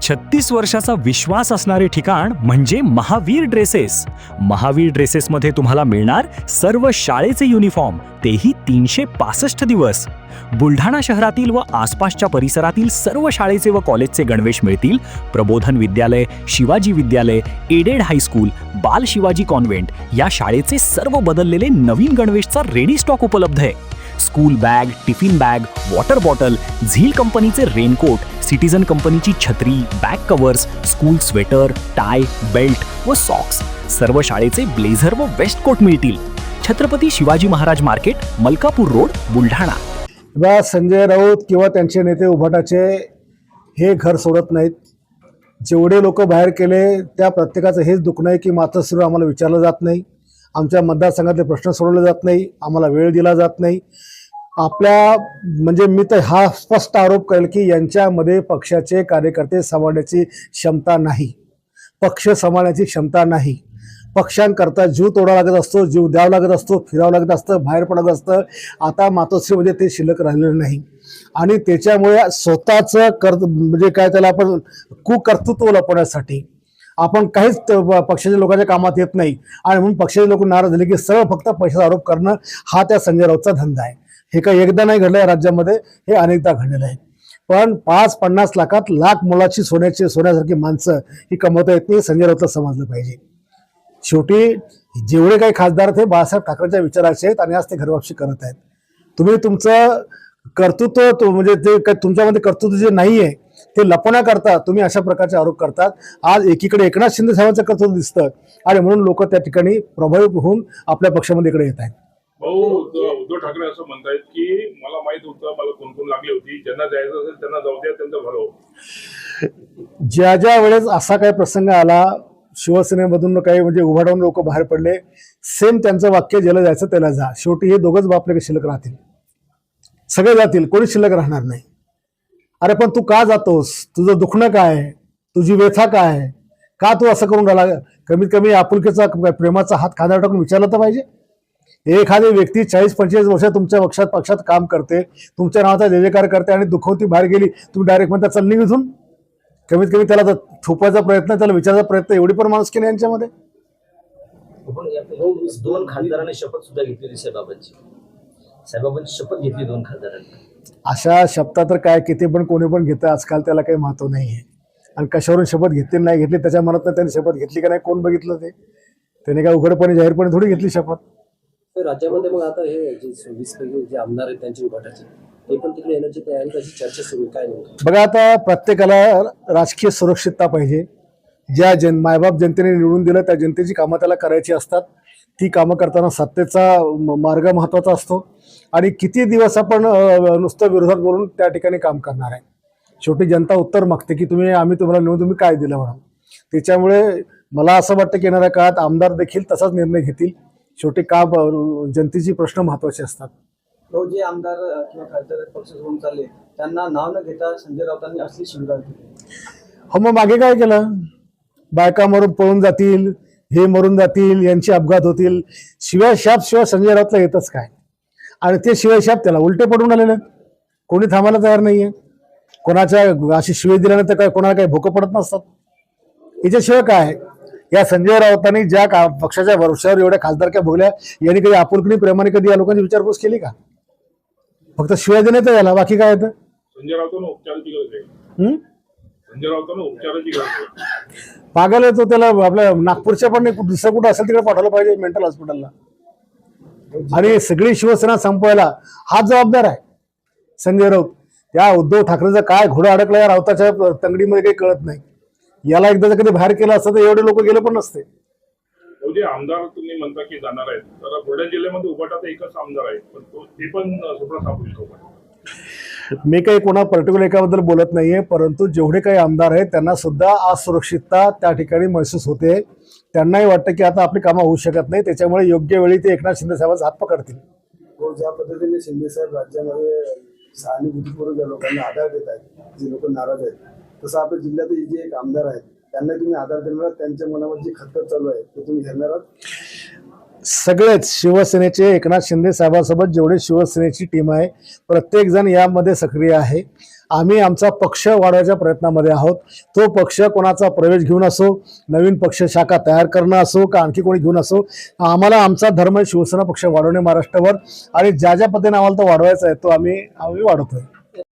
36 वर्षाचा विश्वास असणारे ठिकाण म्हणजे महावीर ड्रेसेस. महावीर ड्रेसेसमध्ये तुम्हाला मिळणार सर्व शाळेचे युनिफॉर्म, तेही 365 दिवस. बुलढाणा शहरातील व आसपासच्या परिसरातील सर्व शाळेचे व कॉलेजचे गणवेश मिळतील. प्रबोधन विद्यालय, शिवाजी विद्यालय, एडेड हायस्कूल, बाल शिवाजी कॉन्व्हेंट या शाळेचे सर्व बदललेले नवीन गणवेशचा रेडी स्टॉक उपलब्ध आहे. School bag, tiffin bag, water bottle, Zeel कंपनीचे रेनकोट, सिटीजन कंपनीची छत्री, back covers, school sweater, tie, belt व सॉक्स, सर्व शाळेचे ब्लेझर व वेस्ट कोट मिळतील. Chhatrapati Shivaji Maharaj market, Malkapur road, Buldhana. संजय राऊत किंवा त्यांचे नेते उभाटाचे हे घर सोडत नाहीत. जेवढे लोक बाहेर केले त्या प्रत्येकाचं हेच दुखणं आहे की मातोश्रीवर आम्हाला विचारलं जात नाही, आमच्या मतदारसंघातले प्रश्न सोडवले जात नाही, आम्हाला वेळ दिला जात नाही. आपल्या म्हणजे मी तर हा स्पष्ट आरोप करेल की यांच्यामध्ये पक्षाचे कार्यकर्ते सांभाळण्याची क्षमता नाही, पक्ष सांभाळण्याची क्षमता नाही. पक्षांकरता जीव तोडावा लागत असतो, जीव द्यावा लागत असतो, फिरावं लागत असतं, बाहेर पडावं असतं. आता मातोश्रीमध्ये ते शिल्लक राहिलेलं नाही आणि त्याच्यामुळे स्वतःचं म्हणजे काय त्याला आपण कुकर्तृत्व लपवण्यासाठी आपण काहीच पक्षाच्या लोकांच्या कामात येत नाही आणि म्हणून पक्षाचे लोक नाराज झाले की सरळ फक्त पैशाचा आरोप करणं हा त्या संजय राऊतचा धंदा आहे. हे काही एकदा नाही घडलं राज्यामध्ये, हे अनेकदा घडलेलं आहे. पण 5-50 लाखात लाख मोलाची सोन्यासारखी माणसं ही कमवता येत नाही, संजय राऊतला समजलं पाहिजे. शेवटी जेवढे काही खासदार ते बाळासाहेब ठाकरेंच्या विचाराचे आहेत आणि आज ते घरवापसी करत आहेत. तुम्ही तुमचं कर्तृत्व म्हणजे ते तुमच्यामध्ये कर्तृत्व जे नाही आहे ते लपवण्याकरता तुम्ही अशा प्रकारचे आरोप करतात. आज एकीकडे एकनाथ शिंदे साहेबांचं कर्तृत्व दिसतं आणि म्हणून लोक त्या ठिकाणी प्रभावित होऊन आपल्या पक्षामध्ये इकडे येत आहेत. उद्धव ठाकरे असं म्हणतायत की मला माहित होतं, मला कोण कोण लागली होती, ज्यांना जायचं असेल त्यांना जाऊ द्या, त्यांचं भरव. ज्या वेळेस असा काही प्रसंग आला, शिवसेनेमधून काही म्हणजे उभाटावून लोक बाहेर पडले, सेम त्यांचं वाक्य ज्याला जायचं त्याला जा. शेवटी हे दोघंच बापले शिल्लक राहतील, सगळे जातील, कोणी शिल्लक राहणार नाही. अरे पण तू का जातोस, तुझं दुखणं काय, तुझी व्यथा काय, का तू असं करून राहिला? कमीत कमी आपुलकीचा प्रेमाचा हात खांद्यावर टाकून विचारलं तर पाहिजे. एखादी व्यक्ती 40-45 वर्ष तुमच्या पक्षात काम करते, तुमच्या नावाचा जयजयकार करते आणि दुखवती बाहेर गेली, तुम्ही डायरेक्ट म्हणता चल निघ इथून. कमीत कमी त्याला थोपायचा प्रयत्न, त्याला विचारायचा प्रयत्न, एवढी पण माणूस केली यांच्यामध्ये. 2 खासदारांनी शपथ सुद्धा घेतलेली साहेबांची शपथ घेतली 2 खासदारांनी. अशा शपथा तर काय किती पण कोणी पण घेतं आजकाल, त्याला काही महत्व नाही आहे. आणि कशावरून शपथ घेतली नाही घेतली त्याच्या मनात त्यांनी शपथ घेतली का नाही कोण बघितलं? त्याने काय उघडपणे जाहीरपणे थोडी घेतली शपथ. राज्यामध्ये मग आता हे जे 20 पैकी जे आमदार आहेत त्यांची उभाटाचे ते पण तिकडे येण्याची तयारी, त्याची चर्चा सुरू आहे. काय नाही बघा, आता प्रत्येकाला राजकीय सुरक्षितता पाहिजे. ज्या मायबाप जनतेने निवडून दिलं त्या जनतेची कामं त्याला करायची असतात. ती कामं करताना सत्तेचा मार्ग महत्त्वाचा असतो आणि किती दिवस आपण नुसतं विरोधात बोलून त्या ठिकाणी काम करणार आहे? शेवटी जनता उत्तर मागते की आम्ही तुम्हाला निवडून तुम्ही काय दिलं म्हणून. त्याच्यामुळे मला असं वाटतं की येणाऱ्या काळात आमदार देखील तसाच निर्णय घेतील. शेवटी का जनतेची प्रश्न महत्वाचे असतात. जे आमदार किंवा खासदार पक्ष सोडून चालले त्यांना नाव न घेता संजय राऊतांनी असली सुविधा दिली. हो, मग मागे काय केलं? बायका मरून पळून जातील, हे मरून जातील, यांचे अपघात होतील, शिवाय संजय राऊतला येतच काय? आणि ते शिवाय त्याला उलटे पडून आलेले, कोणी थांबायला तयार नाहीये. कोणाच्या अशी शिवाय दिल्यानंतर काय कोणाला काही भोकं पडत नसतात. याच्याशिवाय काय? या संजय राऊतांनी ज्या पक्षाच्या भरोश्यावर एवढ्या खासदारक्या भोगल्या, यांनी कधी आपुलकीने प्रेमाने कधी या लोकांची विचारपूस केली का? फक्त शिवाय देण्यात याला, बाकी काय येतं? संजय राऊतांना उपचाराची गरज आहे. संजय राऊतांना उपचाराची गरज आहे. पागल आहे तो, त्याला आपल्या नागपूरच्या पण दुसरं कुठं असेल तिकडे पाठवलं पाहिजे मेंटल हॉस्पिटलला. आणि सगळी शिवसेना संपवायला हाच जबाबदार आहे संजय राऊत. त्या उद्धव ठाकरेचा काय घोडा अडकला या राऊताच्या तंगडीमध्ये काही कळत नाही. याला एकदा कधी बाहेर केलं असतं तर एवढे लोक गेले पण नसते. जे आमदार तुम्ही म्हणता की जाणार आहेत, तर बुलढाणा जिल्ह्यामध्ये उभाटाचा एकच आमदार आहे, पण ते पण सुप्रा साबळेंसोबत. मी काही कोणा पर्टिक्युलर एकाबद्दल बोलत नाहीये, परंतु जेवढे काही आमदार आहेत त्यांना सुद्धा असुरक्षितता त्या ठिकाणी महसूस होते. त्यांनाही वाटतं की आता आपली कामं होऊ शकत नाही, त्याच्यामुळे योग्य वेळी ते एकनाथ शिंदे साहेबांचा हात पकडतील. ज्या पद्धतीने शिंदे साहेब राज्यामध्ये सहानुभूतीपूर्वक या लोकांना आधार देत आहेत, जे लोक नाराज आहेत, तसं आपल्या जिल्ह्यातले जे एक आमदार आहेत त्यांना तुम्ही आधार देणार, त्यांच्या मनावर जी खतखत चालू आहे ते तुम्ही घेणार आहात? सगळेच शिवसेनेचे एकनाथ शिंदे साहेबांसोबत जेवढे शिवसेनेची टीम आहे प्रत्येक जण यामध्ये सक्रिय आहे आम्ही आमचा पक्ष वाढवायच्या प्रयत्नामध्ये आहोत. तो पक्ष कोणाचा प्रवेश घेऊन असो, नवीन पक्ष शाखा तयार करणं असो का आणखी कोणी घेऊन असो, आम्हाला आमचा धर्म शिवसेना पक्ष वाढवणे महाराष्ट्रावर, आणि ज्या ज्या पद्धतीने आम्हाला तो वाढवायचा आहे तो आम्ही वाढवतोय.